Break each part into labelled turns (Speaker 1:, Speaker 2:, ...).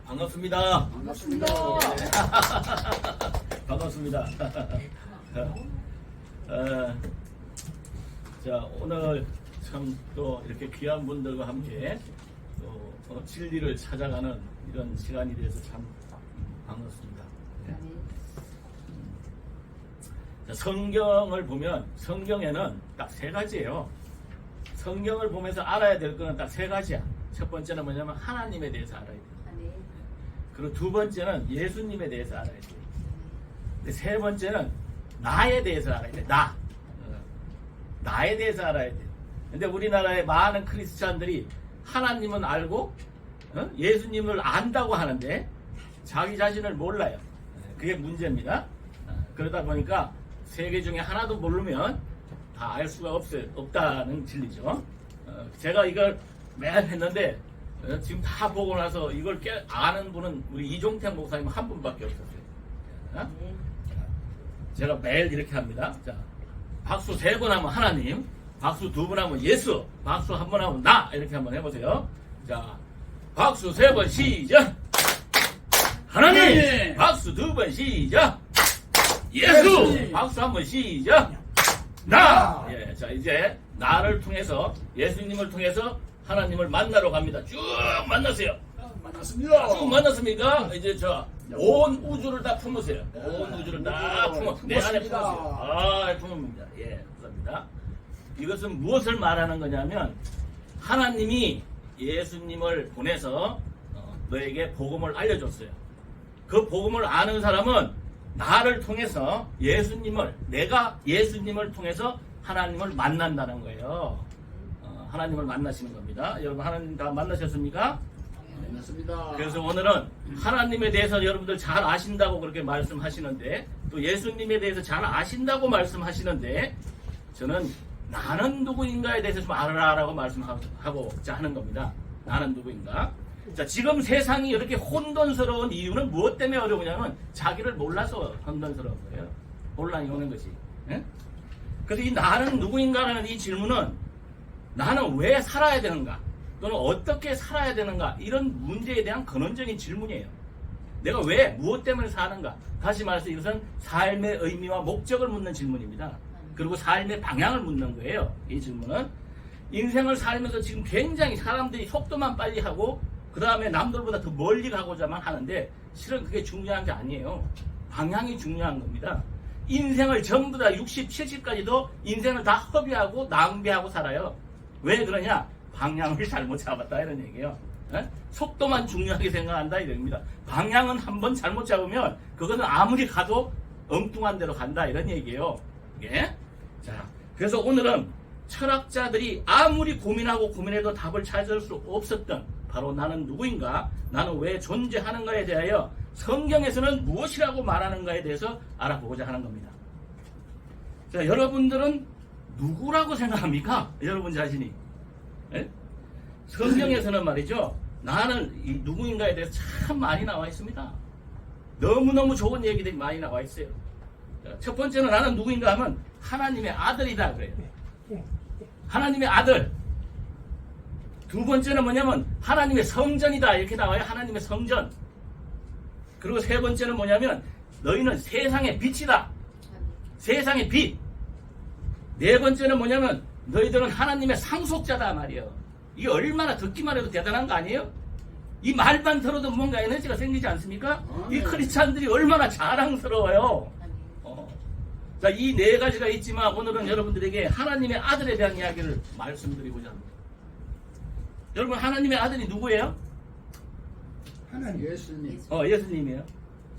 Speaker 1: 반갑습니다.
Speaker 2: 반갑습니다.
Speaker 1: 반갑습니다. 자, 오늘 참 또 이렇게 귀한 분들과 함께 또 진리를 찾아가는 이런 시간이 돼서 참 반갑습니다. 자, 성경을 보면 성경에는 딱 세 가지예요. 성경을 보면서 알아야 될 거는 딱 세 가지야. 첫 번째는 뭐냐면 하나님에 대해서 알아야 돼. 그리고 두 번째는 예수님에 대해서 알아야 돼. 근데 세 번째는 나에 대해서 알아야 돼. 나에 대해서 알아야 돼. 근데 우리나라의 많은 크리스찬들이 하나님은 알고 예수님을 안다고 하는데 자기 자신을 몰라요. 그게 문제입니다. 그러다 보니까 세 개 중에 하나도 모르면 다 알 수가 없다는 진리죠. 제가 이걸 매일 했는데 지금 다 보고 나서 이걸 아는 분은 우리 이종택 목사님 한 분밖에 없었어요. 제가 매일 이렇게 합니다. 자, 박수 3번 하면 하나님, 박수 2번 하면 예수, 박수 1번 하면 나, 이렇게 한번 해보세요. 자, 박수 3번 시작! 하나님! 박수 2번 시작! 예수! 박수 1번 시작! 나! 예, 자, 이제 나를 통해서, 예수님을 통해서 하나님을 만나러 갑니다. 쭉 만나세요.
Speaker 2: 반갑습니다.
Speaker 1: 쭉 만났습니까? 이제 온 우주를 다 품으세요. 온 우주를 다 품어. 내 안에 품으세요. 품읍니다. 예, 감사합니다. 이것은 무엇을 말하는 거냐면 하나님이 예수님을 보내서 너에게 복음을 알려줬어요. 그 복음을 아는 사람은 나를 통해서 내가 예수님을 통해서 하나님을 만난다는 거예요. 하나님을 만나시는 겁니다. 여러분 하나님 다 만나셨습니까?
Speaker 2: 반갑습니다.
Speaker 1: 그래서 오늘은 하나님에 대해서 여러분들 잘 아신다고 그렇게 말씀하시는데 또 예수님에 대해서 잘 아신다고 말씀하시는데 저는 나는 누구인가에 대해서 좀 알아라라고 말씀하고자 하는 겁니다. 나는 누구인가? 자, 지금 세상이 이렇게 혼돈스러운 이유는 무엇 때문에 어려우냐면 자기를 몰라서 혼돈스러운 거예요. 혼란이 오는 것이. 예? 그래서 이 나는 누구인가라는 이 질문은 나는 왜 살아야 되는가? 또는 어떻게 살아야 되는가? 이런 문제에 대한 근원적인 질문이에요. 내가 왜, 무엇 때문에 사는가? 다시 말해서 이것은 삶의 의미와 목적을 묻는 질문입니다. 그리고 삶의 방향을 묻는 거예요. 이 질문은. 인생을 살면서 지금 굉장히 사람들이 속도만 빨리 하고 그 다음에 남들보다 더 멀리 가고자만 하는데 실은 그게 중요한 게 아니에요. 방향이 중요한 겁니다. 인생을 전부 다 60, 70까지도 인생을 다 허비하고 낭비하고 살아요. 왜 그러냐? 방향을 잘못 잡았다 이런 얘기예요. 속도만 중요하게 생각한다 이런 겁니다. 방향은 한번 잘못 잡으면 그것은 아무리 가도 엉뚱한 데로 간다 이런 얘기예요. 예? 자, 그래서 오늘은 철학자들이 아무리 고민하고 고민해도 답을 찾을 수 없었던 바로 나는 누구인가, 나는 왜 존재하는가에 대하여 성경에서는 무엇이라고 말하는가에 대해서 알아보고자 하는 겁니다. 자, 여러분들은 누구라고 생각합니까? 여러분 자신이. 예? 성경에서는 말이죠. 나는 이 누구인가에 대해서 참 많이 나와 있습니다. 너무너무 좋은 얘기들이 많이 나와 있어요. 자, 첫 번째는 나는 누구인가 하면 하나님의 아들이다 그래요. 하나님의 아들. 두 번째는 뭐냐면 하나님의 성전이다 이렇게 나와요. 하나님의 성전. 그리고 세 번째는 뭐냐면 너희는 세상의 빛이다. 세상의 빛. 네 번째는 뭐냐면 너희들은 하나님의 상속자다 말이에요. 이게 얼마나 듣기만 해도 대단한 거 아니에요? 이 말만 들어도 뭔가 에너지가 생기지 않습니까? 이 크리스찬들이 얼마나 자랑스러워요. 자, 이 네 가지가 있지만 오늘은 여러분들에게 하나님의 아들에 대한 이야기를 말씀드리고자 합니다. 여러분 하나님의 아들이 누구예요?
Speaker 2: 하나님. 예수님.
Speaker 1: 예수님이에요.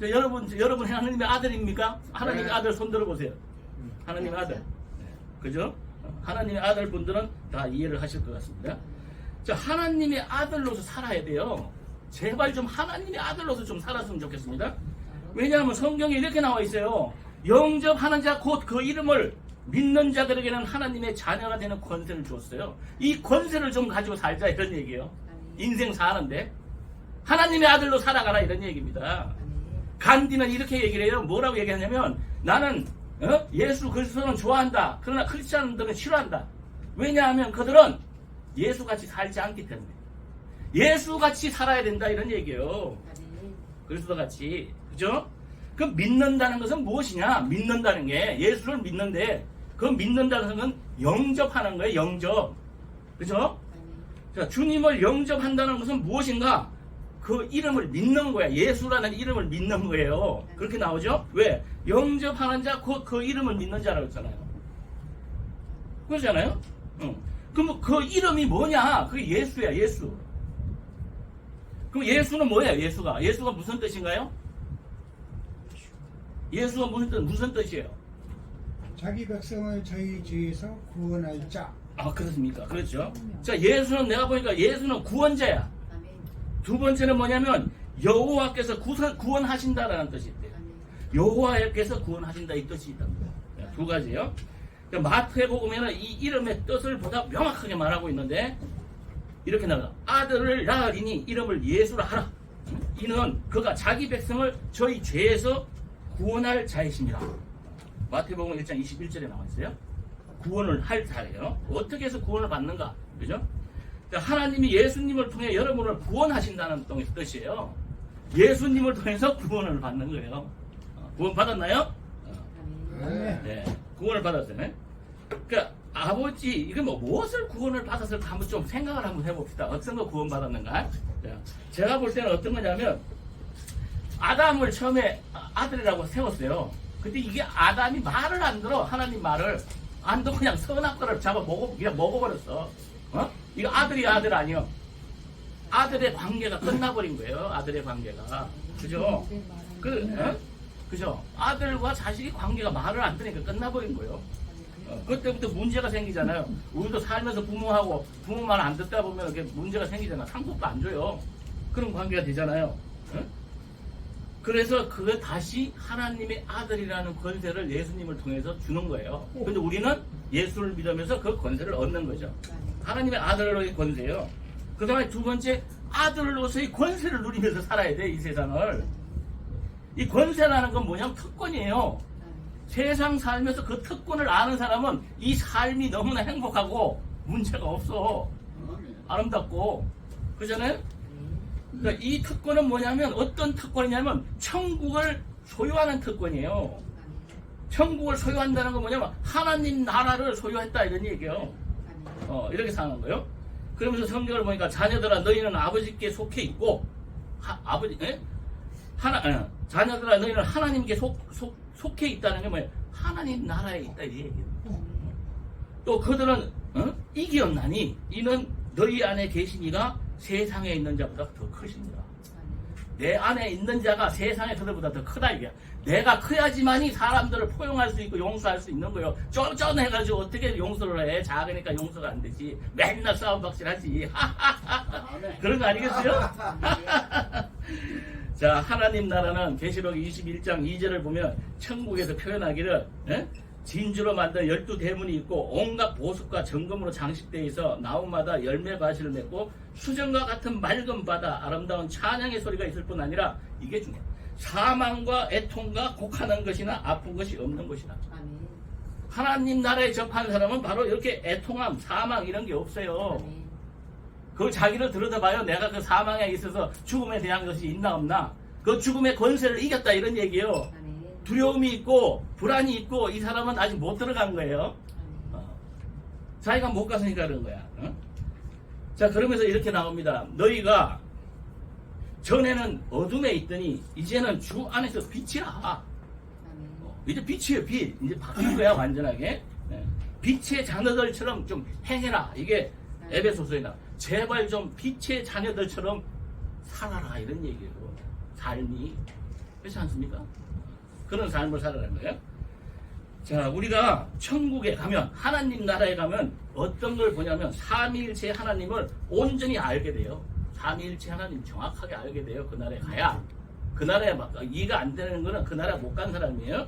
Speaker 1: 자, 여러분 하나님의 아들입니까? 하나님의
Speaker 2: 네.
Speaker 1: 아들 손 들어보세요. 하나님의 아들. 그죠? 하나님의 아들 분들은 다 이해를 하실 것 같습니다. 자, 하나님의 아들로서 살아야 돼요. 제발 좀 하나님의 아들로서 좀 살았으면 좋겠습니다. 왜냐하면 성경에 이렇게 나와 있어요. 영접하는 자 곧 그 이름을 믿는 자들에게는 하나님의 자녀가 되는 권세를 주었어요. 이 권세를 좀 가지고 살자 이런 얘기예요. 인생 사는데 하나님의 아들로 살아가라 이런 얘기입니다. 간디는 이렇게 얘기를 해요. 뭐라고 얘기하냐면 나는 예수 그리스도는 좋아한다. 그러나 크리스찬들은 싫어한다. 왜냐하면 그들은 예수같이 살지 않기 때문에. 예수같이 살아야 된다 이런 얘기예요. 그리스도 같이. 그죠? 그 믿는다는 것은 무엇이냐? 믿는다는 게 예수를 믿는데 그 믿는다는 것은 영접하는 거예요. 영접. 그죠? 자, 주님을 영접한다는 것은 무엇인가? 그 이름을 믿는 거야. 예수라는 이름을 믿는 거예요. 그렇게 나오죠? 왜? 영접하는 자, 그 이름을 믿는 자라고 했잖아요. 그렇잖아요? 응. 그럼 그 이름이 뭐냐? 그게 예수야, 예수. 그럼 예수는 뭐예요, 예수가? 예수가 무슨 뜻인가요? 예수가 무슨 뜻이에요?
Speaker 3: 자기 백성을 저희 죄에서 구원할 자.
Speaker 1: 아, 그렇습니까? 그렇죠. 자, 예수는 내가 보니까 예수는 구원자야. 두 번째는 뭐냐면 여호와께서 구원하신다라는 뜻이 있대요. 여호와께서 구원하신다 이 뜻이 있답니다. 두 가지요. 마태복음에는 이 이름의 뜻을 보다 명확하게 말하고 있는데 이렇게 나와. 아들을 낳으리니 이름을 예수라 하라. 이는 그가 자기 백성을 저희 죄에서 구원할 자이십니다. 마태복음 1장 21절에 나와 있어요. 구원을 할 자예요. 어떻게 해서 구원을 받는가? 그죠? 하나님이 예수님을 통해 여러분을 구원하신다는 뜻이에요. 예수님을 통해서 구원을 받는 거예요. 구원 받았나요? 네, 구원을 받았어요. 그러니까 아버지 이게 무엇을 구원을 받았을까 한번 좀 생각을 한번 해봅시다. 어떤 거 구원 받았는가? 제가 볼 때는 어떤 거냐면 아담을 처음에 아들이라고 세웠어요. 근데 이게 아담이 말을 안 들어. 하나님 말을 안 듣고 그냥 선악과를 잡아 그냥 먹어버렸어. 이거 아들이 아들 아니요. 아들의 관계가 끝나버린 거예요. 아들의 관계가. 그죠? 그죠? 아들과 자식이 관계가 말을 안 들으니까 끝나버린 거예요. 그때부터 문제가 생기잖아요. 우리도 살면서 부모하고 부모 말 안 듣다 보면 이렇게 문제가 생기잖아. 상속도 안 줘요. 그런 관계가 되잖아요. 그래서 그걸 다시 하나님의 아들이라는 권세를 예수님을 통해서 주는 거예요. 근데 우리는 예수를 믿으면서 그 권세를 얻는 거죠. 하나님의 아들로의 권세요. 그 다음에 두 번째, 아들로서의 권세를 누리면서 살아야 돼, 이 세상을. 이 권세라는 건 뭐냐면 특권이에요. 세상 살면서 그 특권을 아는 사람은 이 삶이 너무나 행복하고 문제가 없어. 아름답고. 그잖아요? 그러니까 이 특권은 뭐냐면 어떤 특권이냐면 천국을 소유하는 특권이에요. 천국을 소유한다는 건 뭐냐면 하나님 나라를 소유했다 이런 얘기예요. 이렇게 사는 거예요. 그러면서 성경을 보니까 자녀들아 너희는 아버지께 속해 있고 자녀들아 너희는 하나님께 속해 있다는 게 뭐예요? 하나님 나라에 있다 이 얘기예요. 또 그들은 이기었나니 이는 너희 안에 계신 이가 세상에 있는 자보다 더 크십니다. 내 안에 있는 자가 세상의 그들보다 더 크다 이게. 내가 커야지만이 사람들을 포용할 수 있고 용서할 수 있는 거예요. 쫀쫀해가지고 어떻게 용서를 해? 작으니까 용서가 안 되지. 맨날 싸움박질하지. 그런 거 아니겠어요? 자, 하나님 나라는 계시록 21장 2절을 보면 천국에서 표현하기를 진주로 만든 12대문이 있고 온갖 보석과 정금으로 장식되어 있어 나무마다 열매 과실을 맺고 수정과 같은 맑은 바다 아름다운 찬양의 소리가 있을 뿐 아니라 이게 중요해. 사망과 애통과 곡하는 것이나 아픈 것이 없는 것이다. 하나님 나라에 접하는 사람은 바로 이렇게 애통함, 사망 이런 게 없어요. 그 자기를 들여다봐요. 내가 그 사망에 있어서 죽음에 대한 것이 있나 없나. 그 죽음의 권세를 이겼다 이런 얘기예요. 두려움이 있고 불안이 있고 이 사람은 아직 못 들어간 거예요. 자기가 못 갔으니까 그런 거야. 자, 그러면서 이렇게 나옵니다. 너희가 전에는 어둠에 있더니 이제는 주 안에서 빛이라. 이제 빛이에요, 빛. 이제 바뀐 거야, 완전하게. 빛의 자녀들처럼 좀 행해라. 이게 에베소서에 나와. 제발 좀 빛의 자녀들처럼 살아라. 이런 얘기예요. 삶이. 그렇지 않습니까? 그런 삶을 살아가는 거예요. 자, 우리가 천국에 가면, 하나님 나라에 가면 어떤 걸 보냐면 삼위일체 하나님을 온전히 알게 돼요. 삼위일체 하나님 정확하게 알게 돼요. 그 나라에 가야. 그 나라에 막 이해가 안 되는 거는 그 나라 못 간 사람이에요.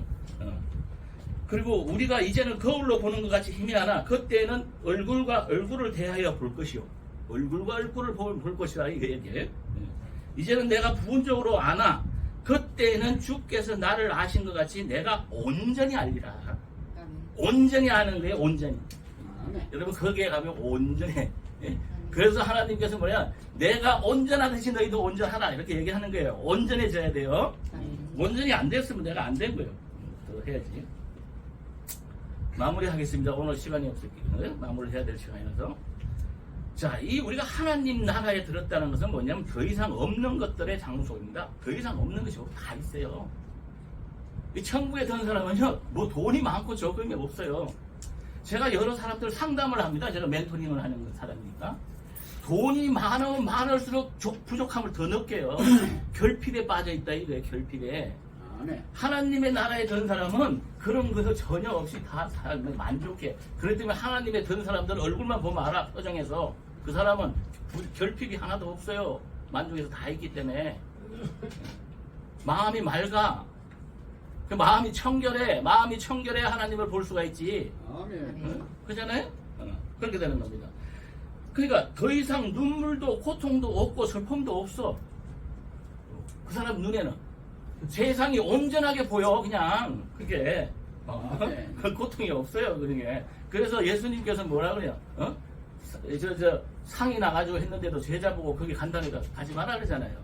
Speaker 1: 그리고 우리가 이제는 거울로 보는 것 같이 희미하나 그때는 얼굴과 얼굴을 대하여 볼 것이요. 얼굴과 얼굴을 볼 것이다. 이게 얘기예요. 이제는 내가 부분적으로 아나 그때는 주께서 나를 아신 것 같이 내가 온전히 알리라. 온전히 아는 거예요. 온전히. 여러분 거기에 가면 온전히 그래서 하나님께서 뭐냐, 내가 온전하듯이 너희도 온전하라 이렇게 얘기하는 거예요. 온전해져야 돼요. 온전히 안 됐으면 내가 안 된 거예요. 더 해야지. 마무리하겠습니다. 오늘 시간이 없었기 때문에 마무리를 해야 될 시간이라서. 자, 이 우리가 하나님 나라에 들었다는 것은 뭐냐면 더 이상 없는 것들의 장소입니다. 더 이상 없는 것이 다 있어요. 이 천국에 든 사람은요, 뭐 돈이 많고 적음이 없어요. 제가 여러 사람들 상담을 합니다. 제가 멘토링을 하는 사람이니까. 돈이 많으면 많을수록 부족함을 더 느껴요. 결핍에 빠져 있다 이거예요. 결핍에.
Speaker 2: 아멘.
Speaker 1: 하나님의 나라에 든 사람은 그런 것을 전혀 없이 다 만족해. 그렇기 때문에 하나님의 든 사람들은 얼굴만 보면 알아. 표정에서. 그 사람은 결핍이 하나도 없어요. 만족해서 다 있기 때문에. 마음이 맑아. 그 마음이 청결해. 마음이 청결해야 하나님을 볼 수가 있지.
Speaker 2: 아멘.
Speaker 1: 그잖아요? 그렇게 되는 겁니다. 그러니까 더 이상 눈물도 고통도 없고 슬픔도 없어. 그 사람 눈에는 세상이 온전하게 보여. 그냥 그게 그 고통이 없어요. 그게. 그래서 예수님께서 뭐라 그래요? 상이 나가지고 했는데도 제자 보고 거기 간다니까 가지 마라 그러잖아요.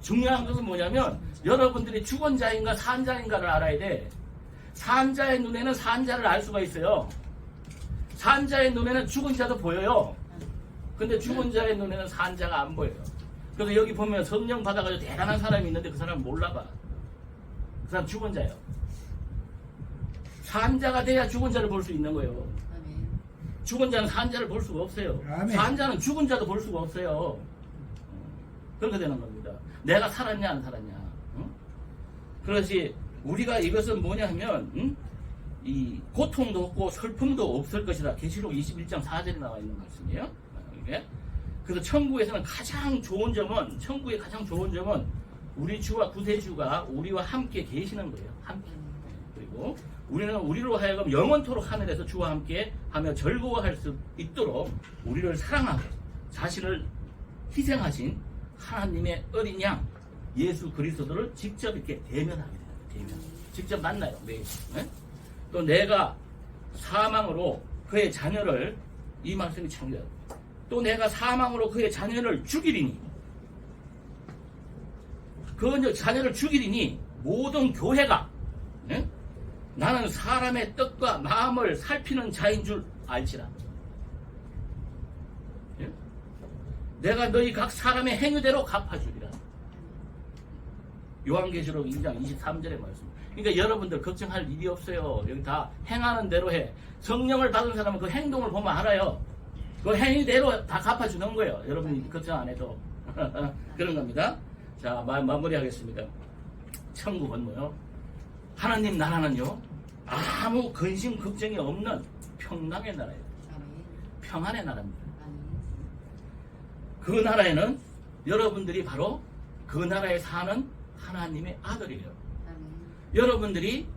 Speaker 1: 중요한 것은 뭐냐면 여러분들이 죽은 자인가 산 자인가를 알아야 돼. 산 자의 눈에는 산 자를 알 수가 있어요. 산 자의 눈에는 죽은 자도 보여요. 근데 죽은 자의 눈에는 산 자가 안 보여요. 그래서 여기 보면 성령 받아가지고 대단한 사람이 있는데 그 사람은 몰라봐. 그 사람 죽은 자예요. 산 자가 돼야 죽은 자를 볼 수 있는 거예요. 죽은 자는 산 자를 볼 수가 없어요.
Speaker 3: 아멘.
Speaker 1: 산 자는 죽은 자도 볼 수가 없어요. 그렇게 되는 겁니다. 내가 살았냐 안 살았냐. 그렇지 우리가 이것은 뭐냐 하면 이 고통도 없고 슬픔도 없을 것이다. 계시록 21장 4절에 나와 있는 말씀이에요. 이게. 그래서 천국에서는 가장 좋은 점은 천국의 가장 좋은 점은 우리 주와 구세주가 우리와 함께 계시는 거예요. 함께. 그리고 우리는 우리로 하여금 영원토록 하늘에서 주와 함께 하며 즐거워할 수 있도록 우리를 사랑하고 자신을 희생하신 하나님의 어린 양 예수 그리스도를 직접 이렇게 대면하게 돼요. 대면. 직접 만나요. 매일. 네? 또 내가 사망으로 그의 자녀를 이 말씀이 참겨요. 또 내가 사망으로 그의 자녀를 죽이리니 그 자녀를 죽이리니 모든 교회가 네? 나는 사람의 뜻과 마음을 살피는 자인 줄 알지라. 예? 내가 너희 각 사람의 행위대로 갚아주리라. 요한계시록 2장 23절의 말씀. 그러니까 여러분들 걱정할 일이 없어요. 여기 다 행하는 대로 해. 성령을 받은 사람은 그 행동을 보면 알아요. 그 행위대로 다 갚아주는 거예요. 여러분이 걱정 안 해도. 그런 겁니다. 자, 마무리하겠습니다. 천국은 뭐요? 하나님 나라는요, 아무 근심 걱정이 없는 평강의 나라예요. 평안의 나라입니다. 그 나라에는 여러분들이 바로 그 나라에 사는 하나님의 아들이에요. 여러분들이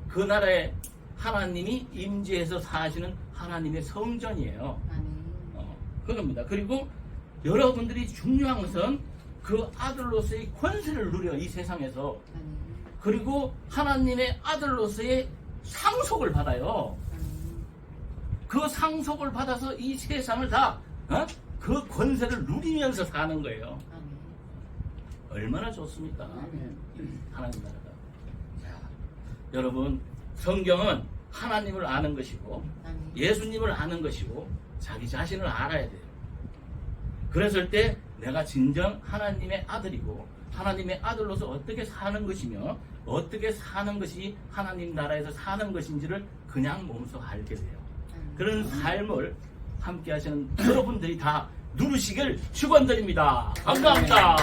Speaker 1: 그 나라에 하나님이 임재해서 사시는 하나님의 성전이에요. 그겁니다. 그리고 여러분들이 중요한 것은 그 아들로서의 권세를 누려 이 세상에서. 그리고 하나님의 아들로서의 상속을 받아요. 그 상속을 받아서 이 세상을 다 그 권세를 누리면서 사는 거예요. 얼마나 좋습니까? 하나님 나라가. 자, 여러분 성경은 하나님을 아는 것이고 예수님을 아는 것이고 자기 자신을 알아야 돼요. 그랬을 때 내가 진정 하나님의 아들이고 하나님의 아들로서 어떻게 사는 것이며 어떻게 사는 것이 하나님 나라에서 사는 것인지를 그냥 몸소 알게 돼요. 그런 삶을 함께 하시는 여러분들이 다 누르시길 축원드립니다. 감사합니다.